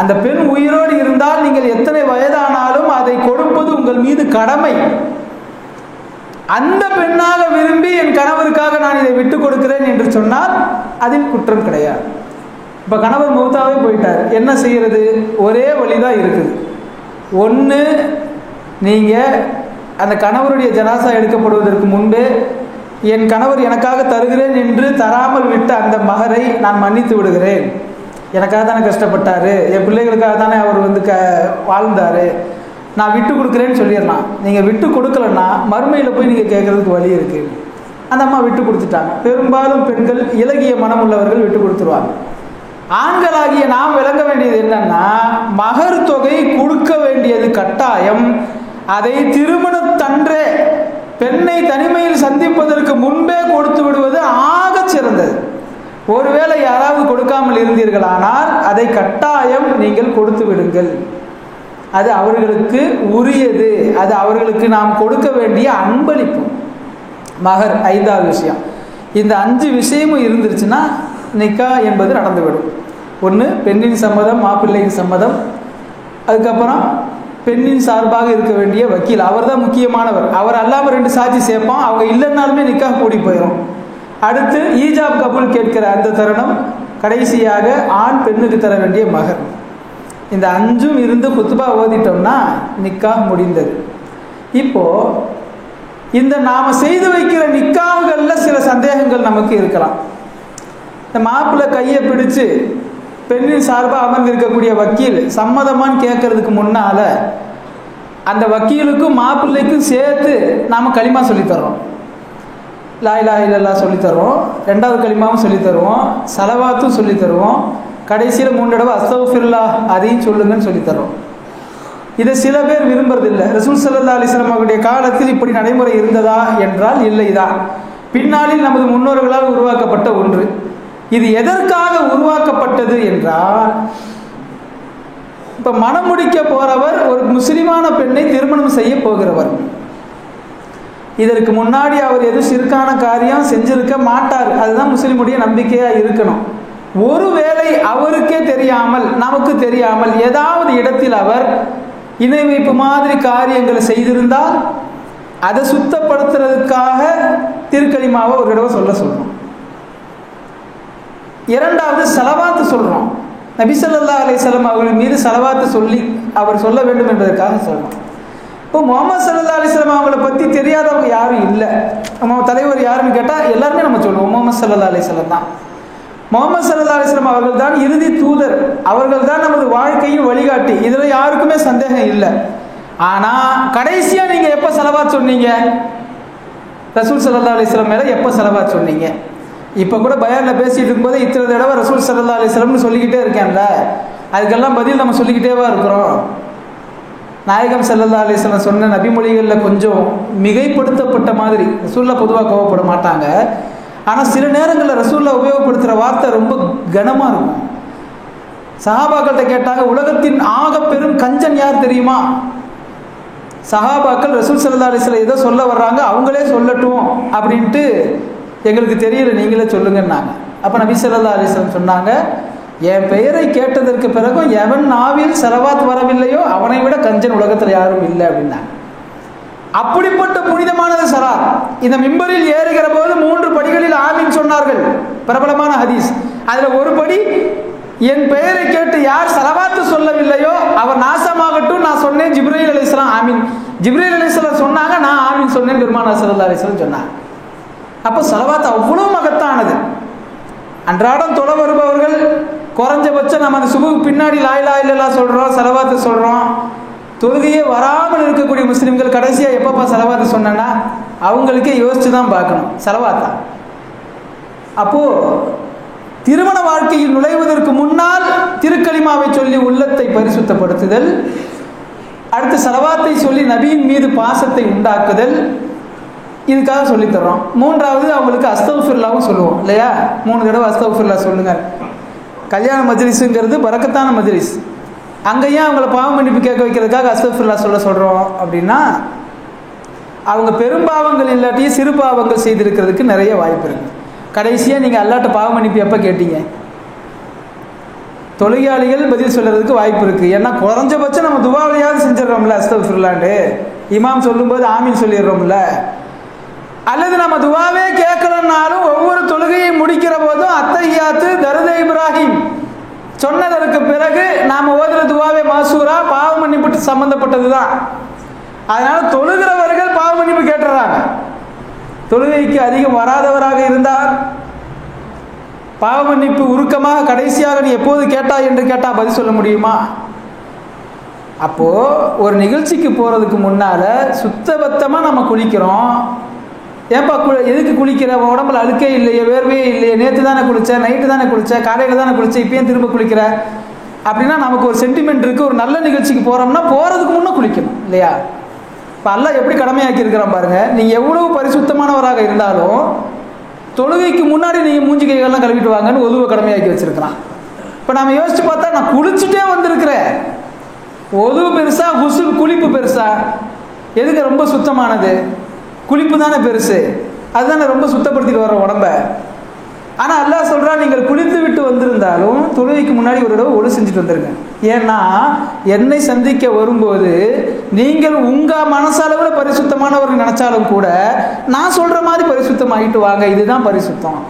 அந்த பெண் உயிரோடு இருந்தால் நீங்கள் எத்தனை வயதானாலும் அதை கொடுப்பது உங்கள் மீது கடமை. அந்த பெண்ணாக விரும்பி என் கணவருக்காக நான் இதை விட்டு கொடுக்கிறேன் என்று சொன்னால் அதில் குற்றம் கிடையாது. இப்போ கணவர் மௌத்தாவே போயிட்டார், என்ன செய்யறது? ஒரே வழிதான் இருக்குது. ஒன்று, நீங்கள் அந்த கணவருடைய ஜனாசா எடுக்கப்படுவதற்கு முன்பே என் கணவர் எனக்காக தருகிறேன் என்று தராமல் விட்ட அந்த மகரை நான் மன்னித்து விடுகிறேன், எனக்காக தானே கஷ்டப்பட்டார், என் பிள்ளைகளுக்காக தானே அவர் வந்து வாழ்ந்தார், நான் விட்டு கொடுக்குறேன்னு சொல்லிடலாம். நீங்கள் விட்டு கொடுக்கலன்னா மறுமையில் போய் நீங்கள் கேட்குறதுக்கு வழி இருக்குது. அந்த அம்மா விட்டு கொடுத்துட்டாங்க. பெரும்பாலும் பெண்கள் இலகிய மனம் உள்ளவர்கள் விட்டு கொடுத்துருவாங்க. ஆண்களாகிய நாம் விளங்க வேண்டியது என்னன்னா, மகர் தொகை கொடுக்க வேண்டியது கட்டாயம். அதை திருமணத்தன்றே பெண்ணை தனிமையில் சந்திப்பதற்கு முன்பே கொடுத்து விடுவது ஆக சிறந்தது. ஒருவேளை யாராவது கொடுக்காமல் இருந்தீர்களானால் அதை கட்டாயம் நீங்கள் கொடுத்து விடுங்கள். அது அவர்களுக்கு உரியது, அது அவர்களுக்கு நாம் கொடுக்க வேண்டிய அன்பளிப்பு. மகர் 5வது விஷயம். இந்த 5 விஷயமும் இருந்துருச்சுன்னா நிக்கா என்பது நடந்துவிடும். ஒன்று பெண்ணின் சம்மதம், மாப்பிள்ளையின் சம்மதம், அதுக்கப்புறம் பெண்ணின் சார்பாக இருக்க வேண்டிய வக்கீல், அவர் தான் முக்கியமானவர். அவர் அல்லாமல் 2 சாட்சி சேர்ப்போம், அவங்க இல்லைன்னாலுமே நிக்கா கூடி போயிடும். அடுத்து ஈஜாப் கபூல் கேட்கிற அந்த தருணம், கடைசியாக ஆண் பெண்ணுக்கு தர வேண்டிய மகர். இந்த 5ம் இருந்து குத்துபா ஓதிட்டோம்னா நிக்கா முடிந்தது. இப்போ இந்த நாம செய்து வைக்கிற நிக்காஹ்களில் சில சந்தேகங்கள் நமக்கு இருக்கலாம். இந்த மாப்பிள்ளை கையை பிடிச்சு பெண்ணின் சார்பாக அமர்ந்திருக்கக்கூடிய வக்கீல் சம்மதமான்னு கேட்கறதுக்கு முன்னால அந்த வக்கீலுக்கும் மாப்பிள்ளைக்கும் சேர்த்து நாம் களிமா சொல்லித்தர்றோம். லா இலாஹ இல்லல்லாஹ் சொல்லித்தருவோம், 2வது களிமாவும் சொல்லித்தருவோம், சலவாத்தும் சொல்லித்தருவோம், கடைசியில் 3 தடவை அஸ்தக்ஃபிருல்லாஹ் அதையும் சொல்லுங்கன்னு சொல்லித்தரோம். இதை சில பேர் விரும்புறதில்லை. ரசூல் ஸல்லல்லாஹு அலைஹி வஸல்லம் அவருடைய காலத்தில் இப்படி நடைமுறை இருந்ததா என்றால் இல்லைதான். பின்னாளில் நமது முன்னோர்களால் உருவாக்கப்பட்ட ஒன்று. இது எதற்காக உருவாக்கப்பட்டது என்றால், இப்போ மனம் முடிக்க போறவர் ஒரு முஸ்லிமான பெண்ணை திருமணம் செய்ய போகிறவர். இதற்கு முன்னாடி அவர் எதுவும் சிறுக்கான காரியம் செஞ்சிருக்க மாட்டார். அதுதான் முஸ்லிமுடைய நம்பிக்கையாக இருக்கணும். ஒருவேளை அவருக்கே தெரியாமல், நமக்கு தெரியாமல் ஏதாவது இடத்தில் அவர் இணை வைப்பு மாதிரி காரியங்களை செய்திருந்தால் அதை சுத்தப்படுத்துறதுக்காக திருக்கலிமாவை ஒரு தடவை சொல்றோம். 2வது சலவாத்து சொல்றோம். நபி ஸல்லல்லாஹு அலைஹி வஸல்லம் அவர்கள் மீது சலவாத்து சொல்லி அவர் சொல்ல வேண்டும் என்பதற்காக சொல்றோம். இப்போ முஹம்மது ஸல்லல்லாஹு அலைஹி வஸல்லம் அவங்களை பற்றி தெரியாதவங்க யாரும் இல்லை. நம்ம தலைவர் யாருன்னு கேட்டால் எல்லாருமே நம்ம சொல்லுவோம் முஹம்மது ஸல்லல்லாஹு அலைஹி வஸல்லம் தான். முஹம்மது ஸல்லல்லாஹு அலைஹி வஸல்லம் அவர்கள் தான் இறுதி தூதர், அவர்கள் தான் நமது வாழ்க்கையின் வழிகாட்டி. இதில் யாருக்குமே சந்தேகம் இல்லை. ஆனால் கடைசியாக நீங்கள் எப்போ சலவாத் சொன்னீங்க? ரசூல் ஸல்லல்லாஹு அலைஹி வஸல்லம் மேலே எப்போ சலவாத் சொன்னீங்க? இப்போ கூட பயானில் பேசிட்டு இருக்கும்போது இத்தனை தடவை ரசூல் ஸல்லல்லாஹு அலைஹி வஸல்லம்னு சொல்லிக்கிட்டே இருக்கேன்ல, அதுக்கெல்லாம் பதில் நம்ம சொல்லிக்கிட்டேவா இருக்கிறோம். நாயகம் ஸல்லல்லாஹு அலைஹி வஸல்லம் சொன்ன நபிமொழிகளில் கொஞ்சம் மிகைப்படுத்தப்பட்ட மாதிரி. ரசூல்லா பொதுவாக கோவப்பட மாட்டாங்க, ஆனால் சில நேரங்களில் ரசூல்லா உபயோகப்படுத்துகிற வார்த்தை ரொம்ப கனமாக இருக்கும். சஹாபாக்கள்கிட்ட கேட்டாங்க, உலகத்தின் ஆக பெரும் கஞ்சன் யார் தெரியுமா? சஹாபாக்கள் ரசூல் ஸல்லல்லாஹு அலைஹி வஸல்லம் ஏதோ சொல்ல வர்றாங்க, அவங்களே சொல்லட்டும் அப்படின்ட்டு, எங்களுக்கு தெரியல நீங்களே சொல்லுங்கன்னாங்க. அப்போ நபி ஸல்லல்லாஹு அலைஹி வஸல்லம் சொன்னாங்க, என் பெயரை கேட்டதற்கு பிறகும் எவன் நாவில் சலவாத் வரவில்லையோ அவனை விட கஞ்சன் உலகத்தில் யாரும் இல்லை அப்படின்னாங்க. அப்படிப்பட்ட புனிதமானது சலாத். இந்த மிம்பரில் ஏறுகிற போது 3 படிகளில் ஆமீன் சொன்னார்கள், பிரபலமான ஹதீஸ். அதில் ஒரு படி, என் பெயரை கேட்டு யார் சலவாத்து சொல்லவில்லையோ அவர் நாசமாகட்டும், நான் சொன்னேன் ஜிப்ரீல் அலைஹிஸ்ஸலாம் ஆமீன். ஜிப்ரீல் அலைஹிஸ்ஸலாம் சொன்னாங்க, நான் ஆமீன் சொன்னேன் பெருமானார் ஸல்லல்லாஹு அலைஹி வஸல்லம் சொன்னாங்க. அப்போ சலவாத் அவ்வளோ மகத்தானது. அன்றாடம் தொலை வருபவர்கள் குறைஞ்சபட்சம் நம்ம அந்த சுபுக்கு பின்னாடி லா இலாஹ இல்லல்லாஹ் சொல்கிறோம், சலவாத்து சொல்கிறோம். தொழுகையே வராமல் இருக்கக்கூடிய முஸ்லீம்கள் கடைசியாக எப்பப்பா சலவாத்து சொன்னா அவங்களுக்கே யோசிச்சு தான் பார்க்கணும், சலவாத்தா. அப்போது திருமண வாழ்க்கையில் நுழைவதற்கு முன்னால் திருக்கலிமாவை சொல்லி உள்ளத்தை பரிசுத்தப்படுத்துதல், அடுத்து சலவாத்தை சொல்லி நபியின் மீது பாசத்தை உண்டாக்குதல், இதுக்காக சொல்லித்தரோம். 3வது அவங்களுக்கு அஸ்தக்ஃபிருல்லாவும் சொல்லுவோம் இல்லையா? 3 தடவை அஸ்தக்ஃபிருல்லா சொல்லுங்க. கல்யாண மஜ்லிஸுங்கிறது பரக்கத்தான மஜ்லிஸ். அங்கேயும் அவங்கள பாவ மன்னிப்பு கேட்க வைக்கிறதுக்காக அஸ்தக்ஃபிருல்லா சொல்கிறோம் அப்படின்னா, அவங்க பெரும்பாவங்கள் இல்லாட்டியும் சிறு பாவங்கள் செய்திருக்கிறதுக்கு நிறைய வாய்ப்பு இருக்குது. கடைசியாக நீங்கள் அல்லாட்ட பாவ மன்னிப்பு எப்போ கேட்டீங்க? தொழுகையாளிகள் பதில் சொல்கிறதுக்கு வாய்ப்பு இருக்குது. ஏன்னா குறைஞ்சபட்சம் நம்ம துவாவையாவது செஞ்சிடறோம்ல அஸ்தக்ஃபிருல்லான்னு, இமாம் சொல்லும்போது ஆமீன் சொல்லிடுறோம்ல. அல்லது நம்ம துவாவே கேட்கலன்னாலும் ஒவ்வொரு தொழுகையை முடிக்கிற போதும் அத்தஹியாத்து தருத இப்ராஹிம் சொன்னதற்கு பிறகு நாம் ஓதுற துவாவே மாசூரா பாவ மன்னிப்பு சம்பந்தப்பட்டது தான். அதனால தொழுகிறவர்கள் பாவ மன்னிப்பு கேட்டுறாங்க. தொழுகைக்கு அதிகம் வராதவராக இருந்தால் பாவ மன்னிப்பு உருக்கமாக கடைசியாக நீ எப்போது கேட்டாய் என்று கேட்டால் பதில் சொல்ல முடியுமா? அப்போது ஒரு நிகழ்ச்சிக்கு போகிறதுக்கு முன்னால் சுத்தபத்தமாக நம்ம குளிக்கிறோம். ஏன்பா எதுக்கு குளிக்கிற? உடம்புல அழுக்கே இல்லையே, வேர்வையே இல்லையே, நேற்று தானே குளித்தேன், நைட்டு தானே குளித்தேன், காலையில் தானே குளித்தேன், இப்போயும் திரும்ப குளிக்கிற அப்படின்னா நமக்கு ஒரு சென்டிமெண்ட் இருக்குது. ஒரு நல்ல நிகழ்ச்சிக்கு போகிறோம்னா போகிறதுக்கு முன்னே குளிக்கணும் இல்லையா? இப்போ அல்லாஹ் எப்படி கடமையாக்கி இருக்கிறான் பாருங்கள். நீங்கள் எவ்வளவு பரிசுத்தமானவராக இருந்தாலும் தொழுகைக்கு முன்னாடி நீங்கள் மூஞ்சி கைகள்லாம் கழுவிட்டு வாங்கன்னு ஒதுவை கடமையாக்கி வச்சுருக்கிறான். இப்போ நம்ம யோசித்து பார்த்தா நான் குளிச்சுட்டே வந்திருக்கிறேன். ஒதுவு பெருசா குசுல் குளிப்பு பெருசா? எதுக்கு ரொம்ப சுத்தமானது? குளிப்பு தானே பெருசு. அதுதானே ரொம்ப சுத்தப்படுத்திட்டு வர உடம்ப. ஆனால் அல்லாஹ் சொல்கிறான், நீங்கள் குளித்து விட்டு வந்திருந்தாலும் தொழுகைக்கு முன்னாடி ஒரு தடவை ஒழு செஞ்சுட்டு வந்துருங்க. ஏன்னா என்னை சந்திக்க வரும்போது நீங்கள் உங்கள் மனசளவில் பரிசுத்தமானவர்கள் நினச்சாலும் கூட நான் சொல்கிற மாதிரி பரிசுத்தமாகிட்டு வாங்க, இதுதான் பரிசுத்தம்.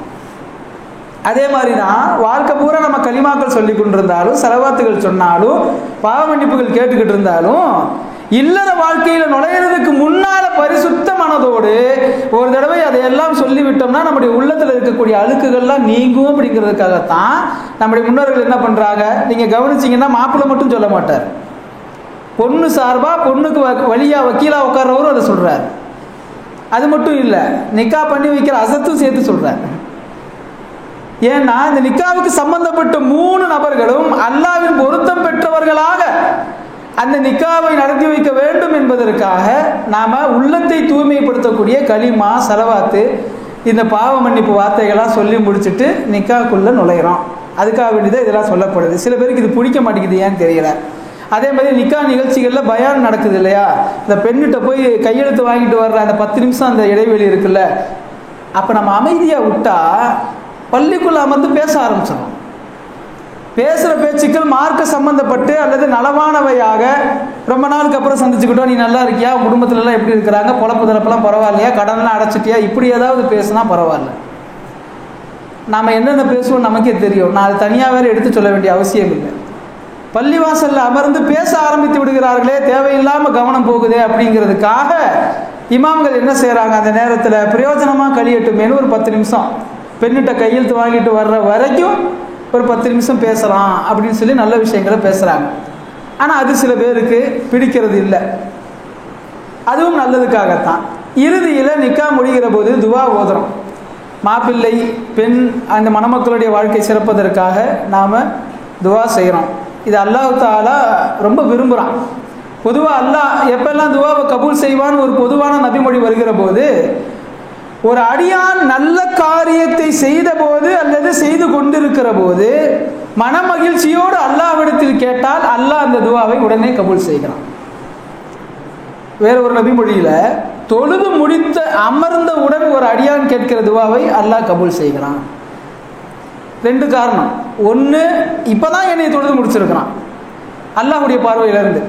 அதே மாதிரி தான் வாழ்க்கை பூரா நம்ம கலிமாக்கள் சொல்லி கொண்டிருந்தாலும், செலவாத்துகள் சொன்னாலும், பாவ மன்னிப்புகள் கேட்டுக்கிட்டு இருந்தாலும், இல்லற வாழ்க்கையில் நுழையிறதுக்கு முன்னால பரிசுத்த மனதோடு ஒரு தடவை அதையெல்லாம் சொல்லிவிட்டோம்னா நம்முடைய உள்ளத்தில் இருக்கக்கூடிய அழுக்குகள்லாம் நீங்கும். அப்படிங்கிறதுக்காகத்தான் நம்முடைய முன்னோர்கள் என்ன பண்ணுறாங்க, நீங்கள் கவனிச்சிங்கன்னா மாப்பிள்ளை மட்டும் சொல்ல மாட்டார், பொண்ணு சார்பாக பொண்ணுக்கு வழியாக வக்கீலாக உட்கார்றவரும் அதை சொல்கிறார். அது மட்டும் இல்லை, நிக்கா பண்ணி வைக்கிற அசத்தும் சேர்த்து சொல்கிறார். ஏன்னா இந்த நிக்காவுக்கு சம்பந்தப்பட்ட 3 நபர்களும் அல்லாஹ்வின் பொருத்தம் பெற்றவர்களாக அந்த நிக்காவை நடத்தி வைக்க வேண்டும் என்பதற்காக நாம் உள்ளத்தை தூய்மைப்படுத்தக்கூடிய கலிமா, சலவாத்து, இந்த பாவ மன்னிப்பு வார்த்தைகள்லாம் சொல்லி முடிச்சுட்டு நிக்காக்குள்ளே நுழையிறோம். அதுக்காக வேண்டியதான் இதெல்லாம் சொல்லப்படுது. சில பேருக்கு இது பிடிக்க மாட்டேங்குது, ஏன்னு தெரியல. அதே மாதிரி நிக்கா நிகழ்ச்சிகளில் பயான் நடக்குது இல்லையா, இந்த பெண்ணிட்ட போய் கையெழுத்து வாங்கிட்டு வர்ற அந்த 10 நிமிஷம் அந்த இடைவெளி இருக்குல்ல, அப்போ நம்ம அமைதியாக விட்டா பள்ளிக்குள்ளே அமர்ந்து பேச ஆரம்பிச்சிடும். பேசுகிற பேச்சுக்கள் மார்க்க சம்பந்தப்பட்டு அல்லது நலவானவையாக, ரொம்ப நாளுக்கு அப்புறம் சந்திச்சுக்கிட்டோம், நீ நல்லா இருக்கியா, குடும்பத்துலலாம் எப்படி இருக்கிறாங்க, பொழப்பு தரப்பெல்லாம் பரவாயில்லையா, கடன்லாம் அடைச்சிட்டியா, இப்படி ஏதாவது பேசுனா பரவாயில்ல. நாம் என்னென்ன பேசுவோம் நமக்கே தெரியும். நான் அது தனியாக வேறு எடுத்து சொல்ல வேண்டிய அவசியம் இல்லை. பள்ளிவாசலில் அமர்ந்து பேச ஆரம்பித்து விடுகிறார்களே, தேவையில்லாமல் கவனம் போகுதே அப்படிங்கிறதுக்காக இமாம்கள் என்ன செய்கிறாங்க, அந்த நேரத்தில் பிரயோஜனமாக கழியட்டுமேனு ஒரு 10 நிமிஷம் பெண்ணிட்ட கையெழுத்து வாங்கிட்டு வர்ற வரைக்கும் ஒரு 10 நிமிஷம் பேசலாம் அப்படின்னு சொல்லி நல்ல விஷயங்களை பேசுகிறாங்க. ஆனால் அது சில பேருக்கு பிடிக்கிறது இல்லை. அதுவும் நல்லதுக்காகத்தான். இறுதியில் நிக்கா முடிகிற போது துவா ஓதுறோம். மாப்பிள்ளை பெண் அந்த மணமக்களுடைய வாழ்க்கை சிறப்பதற்காக நாம் துவா செய்கிறோம். இது அல்லாஹ் தஆலா ரொம்ப விரும்புகிறான். பொதுவாக அல்லாஹ் எப்பெல்லாம் துவாவை கபூல் செய்வான்னு ஒரு பொதுவான நபிமொழி வருகிற போது, ஒரு அடியான் நல்ல காரியத்தை செய்த போது அல்லது செய்து கொண்டிருக்கிற போது மன மகிழ்ச்சியோடு அல்லாஹ்விடத்தில் கேட்டால் அல்லாஹ் அந்த துவாவை உடனே கபூல் செய்கிறான். வேற ஒரு நபிமொழியில தொழுது முடித்த அமர்ந்தவுடன் ஒரு அடியான் கேட்கிற துவாவை அல்லாஹ் கபூல் செய்கிறான். 2 காரணம். ஒன்று, இப்பதான் என்னை தொழுது முடிச்சிருக்கிறான் அல்லாஹ்வுடைய பார்வையிலிருந்து.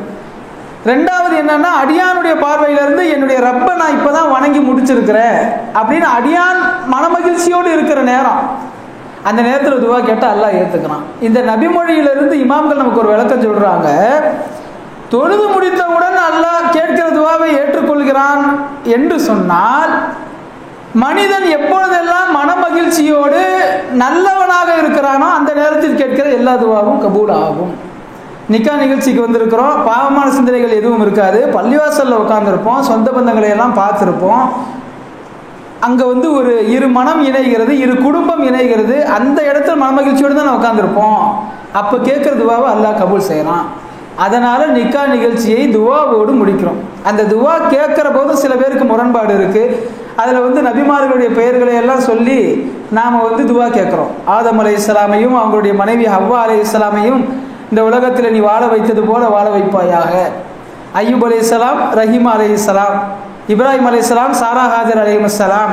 2வது என்னன்னா, அடியானுடைய பார்வையிலிருந்து என்னுடைய ரப்பை நான் இப்பதான் வணங்கி முடிச்சிருக்கிறேன் அப்படின்னு அடியான் மனமகிழ்ச்சியோடு இருக்கிற நேரம், அந்த நேரத்தில் துவா கேட்டால் அல்லாஹ் ஏற்றுக்கிறான். இந்த நபிமொழியிலிருந்து இமாம்கள் நமக்கு ஒரு விளக்கம் சொல்றாங்க. தொழுது முடித்தவுடன் அல்லாஹ் கேட்கிற துவாவை ஏற்றுக்கொள்கிறான் என்று சொன்னால், மனிதன் எப்பொழுதெல்லாம் மனமகிழ்ச்சியோடு நல்லவனாக இருக்கிறானோ அந்த நேரத்தில் கேட்கிற எல்லா துவாவும் கபூல் ஆகும். நிக்கா நிகழ்ச்சிக்கு வந்திருக்கிறோம், பாவமான சிந்தனைகள் எதுவும் இருக்காது, பள்ளிவாசலில் உட்காந்துருப்போம், சொந்த பந்தங்களை எல்லாம் பார்த்துருப்போம். அங்கே ஒரு இரு மனம் இணைகிறது, இரு குடும்பம் இணைகிறது. அந்த இடத்துல மனமகிழ்ச்சியோடு தான் உட்காந்துருப்போம். அப்போ கேட்குற துவாவை அல்லாஹ் கபூல் செய்யலாம். அதனால் நிக்கா நிகழ்ச்சியை துவாவோடு முடிக்கிறோம். அந்த துவா கேட்குற போது சில பேருக்கு முரண்பாடு இருக்குது. அதில் நபிமார்களுடைய பெயர்களை எல்லாம் சொல்லி நாம் துவா கேட்குறோம். ஆதம் அலைஹிஸ்ஸலாமையும் அவங்களுடைய மனைவி ஹவ்வா அலைஹிஸ்ஸலாமையும் இந்த உலகத்தில் நீ வாழ வைத்தது போல வாழ வைப்பாயாக. அய்யூப் அலைஹிஸ்ஸலாம், ரஹீம் அலைஹிஸ்ஸலாம், இப்ராஹிம் அலைஹிஸ்ஸலாம், சாரா ஹாஜர் அலைஹிஸ்ஸலாம்,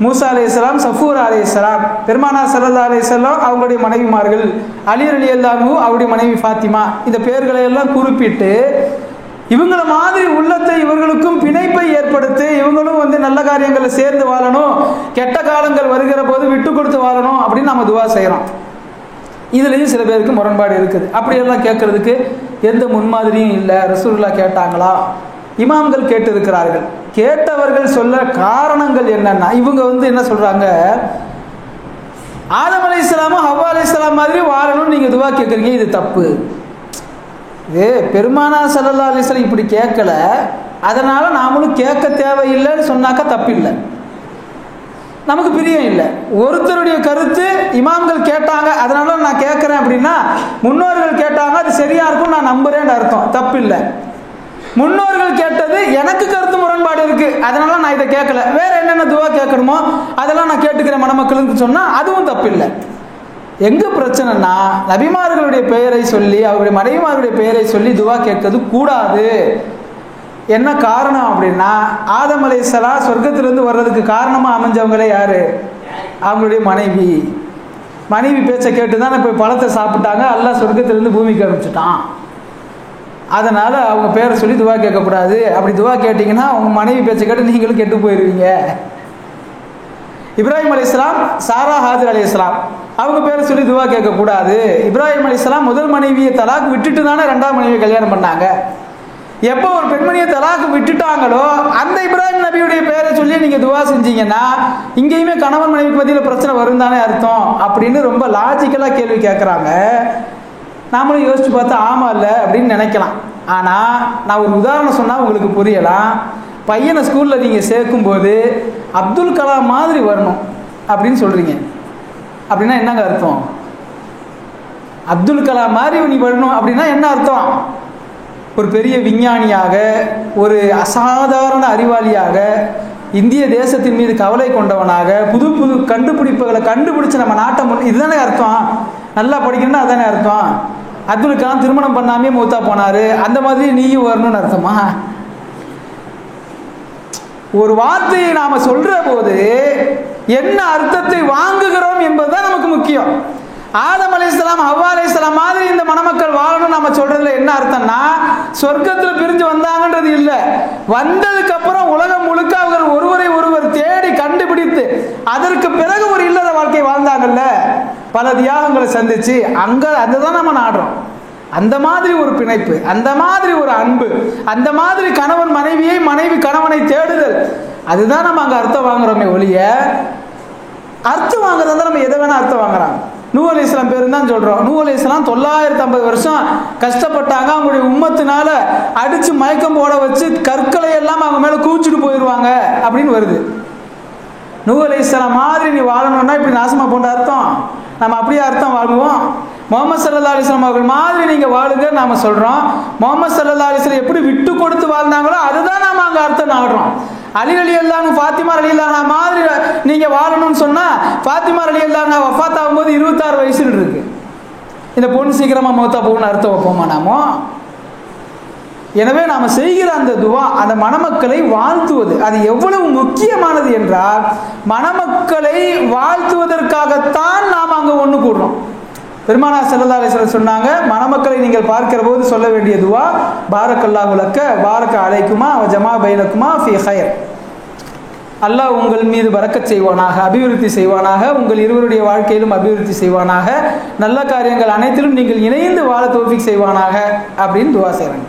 மூசா அலைஹிஸ்ஸலாம், சஃபூர் அலைஹிஸ்ஸலாம், பெருமானார் ஸல்லல்லாஹு அலைஹி வஸல்லம் அவங்களுடைய மனைவிமார்கள், அலி ரலியல்லாஹு அன்ஹு அவருடைய மனைவி ஃபாத்திமா, இந்த பெயர்களை எல்லாம் குறிப்பிட்டு இவங்கள மாதிரி உள்ளத்தை இவர்களுக்கும் பிணைப்பை ஏற்படுத்தி இவங்களும் நல்ல காரியங்களை சேர்ந்து வாழணும், கெட்ட காலங்கள் வருகிற போது விட்டு கொடுத்து வாழணும் அப்படின்னு நம்ம துவா செய்கிறோம். இதுலேயும் சில பேருக்கு முரண்பாடு இருக்குது. அப்படியெல்லாம் கேட்கறதுக்கு எந்த முன்மாதிரியும் இல்லை. ரசூலுல்லாஹ் கேட்டாங்களா? இமாம்கள் கேட்டு இருக்கிறார்கள். கேட்டவர்கள் சொல்ல காரணங்கள் என்னன்னா, இவங்க என்ன சொல்றாங்க, ஆதம் அலைஹிஸ்ஸலாமும் ஹவ்வா அலைஹிஸ்ஸலாம் மாதிரி வாழணும்னு நீங்க துவா கேட்குறீங்க, இது தப்பு. இது பெருமானார் ஸல்லல்லாஹு அலைஹி வஸல்லம் இப்படி கேட்கல, அதனால நாமளும் கேட்க தேவையில்லைன்னு சொன்னாக்கா தப்பில்லை, நமக்கு பிரியம் இல்லை. ஒருத்தருடைய கருத்து இமாம்கள் கேட்டாங்க அதனால நான் கேட்குறேன் அப்படின்னா, முன்னோர்கள் கேட்டாங்க அது சரியா இருக்கும் நான் நம்புறேன்னு அர்த்தம், தப்பில்லை. முன்னோர்கள் கேட்டது எனக்கு கருத்து முரண்பாடு இருக்கு அதனால நான் இதை கேட்கல, வேற என்னென்ன துவா கேட்கணுமோ அதெல்லாம் நான் கேட்டுக்கிறேன் மணமக்களுக்கு சொன்னா அதுவும் தப்பில்லை. எங்க பிரச்சனைனா, நபிமார்களுடைய பெயரை சொல்லி அவருடைய மனைவிமார்களுடைய பெயரை சொல்லி துவா கேட்கறது கூடாது. என்ன காரணம் அப்படின்னா, ஆதம் அலைஹிஸ்ஸலாம் சொர்க்கத்திலிருந்து வர்றதுக்கு காரணமா அமைஞ்சவங்களே யாரு? அவங்களுடைய மனைவி பேச்சை கேட்டு தான் இப்போ பழத்தை சாப்பிட்டாங்க. அல்லாஹ் சொர்க்கத்திலிருந்து பூமிக்கு அனுப்பிச்சிட்டான். அதனால் அவங்க பேரை சொல்லி துவா கேட்கக்கூடாது. அப்படி துவா கேட்டிங்கன்னா அவங்க மனைவி பேச்சை கேட்டு நீங்களும் கெட்டு போயிடுவீங்க. இப்ராஹிம் அலைஹிஸ்ஸலாம், சாரா ஹாஜர் அலைஹிஸ்ஸலாம் அவங்க பேரை சொல்லி துவா கேட்கக்கூடாது. இப்ராஹிம் அலைஹிஸ்ஸலாம் முதல் மனைவியை தலாக் விட்டுட்டு தானே ரெண்டாவது மனைவியை கல்யாணம் பண்ணாங்க. எப்போ ஒரு பெண்மணியை தலாக்கு விட்டுட்டாங்களோ அந்த இப்ராஹிம் நபியுடைய பேரை சொல்லி நீங்கள் துவா செஞ்சீங்கன்னா இங்கேயுமே கணவன் மனைவிக்கு மத்தியில் பிரச்சனை வரும் தானே அர்த்தம் அப்படின்னு ரொம்ப லாஜிக்கலாக கேள்வி கேட்குறாங்க. நாமளும் யோசிச்சு பார்த்தா ஆமாம் இல்லை அப்படின்னு நினைக்கலாம். ஆனால் நான் ஒரு உதாரணம் சொன்னால் உங்களுக்கு புரியலாம். பையனை ஸ்கூலில் நீங்கள் சேர்க்கும்போது அப்துல் கலாம் மாதிரி வரணும் அப்படின்னு சொல்கிறீங்க. அப்படின்னா என்னங்க அர்த்தம்? அப்துல் கலாம் மாதிரி நீ வரணும் அப்படின்னா என்ன அர்த்தம்? ஒரு பெரிய விஞ்ஞானியாக, ஒரு அசாதாரண அறிவாளியாக, இந்திய தேசத்தின் மீது கவலை கொண்டவனாக, புது புது கண்டுபிடிப்புகளை கண்டுபிடிச்சு நம்ம நாட்டை இதுதானே அர்த்தம். நல்லா படிக்கணும்னா அதுதானே அர்த்தம். அப்துல் கலாம் திருமணம் பண்ணாமே மூத்தா போனார், அந்த மாதிரி நீயும் வரணும்னு அர்த்தமா? ஒரு வார்த்தையை நாம் சொல்கிற போது என்ன அர்த்தத்தை வாங்குகிறோம் என்பதுதான் நமக்கு முக்கியம். ஆதம் அலைஹிஸ்ஸலாம், ஹவ்வா அலைஹிஸ்ஸலாம் மாதிரி இந்த மணமக்கள் வாழணும் நம்ம சொல்றதுல என்ன அர்த்தம்னா சொர்க்கத்தில் பிரிஞ்சு வந்தாங்கன்றது இல்லை. வந்ததுக்கு அப்புறம் உலகம் முழுக்க அவர்கள் ஒருவரை ஒருவர் தேடி கண்டுபிடித்து அதற்கு பிறகு ஒரு இல்லற வாழ்க்கை வாழ்ந்தாங்கல்ல, பல தியாகங்களை சந்திச்சு அதுதான் நம்ம நாடுறோம். அந்த மாதிரி ஒரு பிணைப்பு, அந்த மாதிரி ஒரு அன்பு, அந்த மாதிரி கணவன் மனைவியை, மனைவி கணவனை தேடுதல், அதுதான் நம்ம அங்கே அர்த்தம் வாங்குறோமே ஒழிய அர்த்தம் வாங்குறதா நம்ம எதை வேணா அர்த்தம் வாங்குறாங்க. நூ அலைஹிஸ்ஸலாம் பேரு தான் சொல்றோம். நூ அலைஹிஸ்ஸலாம் 950 வருஷம் கஷ்டப்பட்டாங்க. அவங்களுடைய உம்மத்தினால அடிச்சு மயக்கம் போட வச்சு கற்களை எல்லாம் அவங்க மேல கூச்சிட்டு போயிடுவாங்க அப்படின்னு வருது. நூ அலைஹிஸ்ஸலாம் மாதிரி நீ வாழணும்னா இப்படி நாசமா போன்ற அர்த்தம். நம்ம அப்படியே அர்த்தம் வாங்குவோம். முஹம்மது ஸல்லல்லாஹு அலைஹி வஸல்லம் அவர்கள் மாதிரி நீங்க வாழுங்க நாம சொல்றோம். முஹம்மது ஸல்லல்லாஹு அலைஹி வஸல்லம் எப்படி விட்டு கொடுத்து வாழ்ந்தாங்களோ அதுதான் நாம அங்க அர்த்தம் நாடுறோம். அலி ரலியல்லாஹு அன்ஹு, ஃபாத்திமா ரலியல்லாஹு மாதிரி நீங்க வாழணும்னு சொன்னா ஃபாத்திமா ரலியல்லாஹு அன்ஹா வஃபாத் ஆகும்போது 26 வயசுன்னு இருக்கு. இந்த பொண்ணு சீக்கிரமா மௌத்தா போகணும்னு அர்த்தம் வைப்போமா நாமோ? எனவே நாம செய்கிற அந்த துவா, அந்த மணமக்களை வாழ்த்துவது அது எவ்வளவு முக்கியமானது என்றால் மணமக்களை வாழ்த்துவதற்காகத்தான் நாம் அங்க ஒன்று கூடுறோம். பெருமானார் ஸல்லல்லாஹு அலைஹி வஸல்லம் சொன்னாங்க, மணமக்களை நீங்கள் பார்க்கிற போது சொல்ல வேண்டிய துவா பாரக்கல்லாஹு லக்க பாரக்க அலைக்குமா வ ஜமா பைனக்குமா ஃபீ கைர். அல்லாஹ் உங்கள் மீது பரக்கத் செய்வானாக, அபிவிருத்தி செய்வானாக, உங்கள் இருவருடைய வாழ்க்கையிலும் அபிவிருத்தி செய்வானாக, நல்ல காரியங்கள் அனைத்திலும் நீங்கள் இணைந்து வாழ தௌஃபீக் செய்வானாக அப்படின்னு துவா செய்கிறாங்க.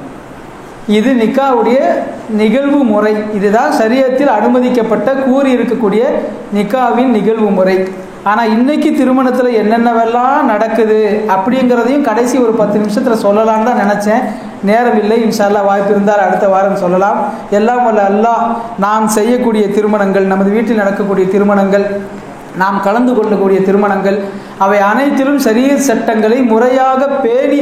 இது நிக்காவுடைய நிகழ்வு முறை. இதுதான் ஷரியத்தில் அனுமதிக்கப்பட்ட கூறி இருக்கக்கூடிய நிக்காவின் நிகழ்வு முறை. ஆனால் இன்னைக்கு திருமணத்தில் என்னென்னவெல்லாம் நடக்குது அப்படிங்கிறதையும் கடைசி ஒரு 10 நிமிஷத்தில் சொல்லலான்னு தான் நினச்சேன். நேரம் இல்லை. இன்ஷா அல்லாஹ் வாய்ப்பு இருந்தால் அடுத்த வாரம் சொல்லலாம். எல்லாம் வல்ல அல்லாஹ் நாம் செய்யக்கூடிய திருமணங்கள், நமது வீட்டில் நடக்கக்கூடிய திருமணங்கள், நாம் கலந்து கொள்ளக்கூடிய திருமணங்கள், அவை அனைத்திலும் ஷரியத் சட்டங்களை முறையாக பேணி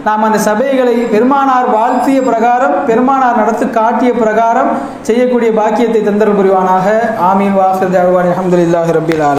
நாம் அந்த சபைகளை பெருமானார் வாழ்த்திய பிரகாரம், பெருமானார் நடத்தி காட்டிய பிரகாரம் செய்யக்கூடிய பாக்கியத்தை தந்தருள் புரிவானாக. ஆமீன். வாஹிர் தஅவானா அல்ஹம்துலில்லாஹி ரப்பில் ஆலமீன்.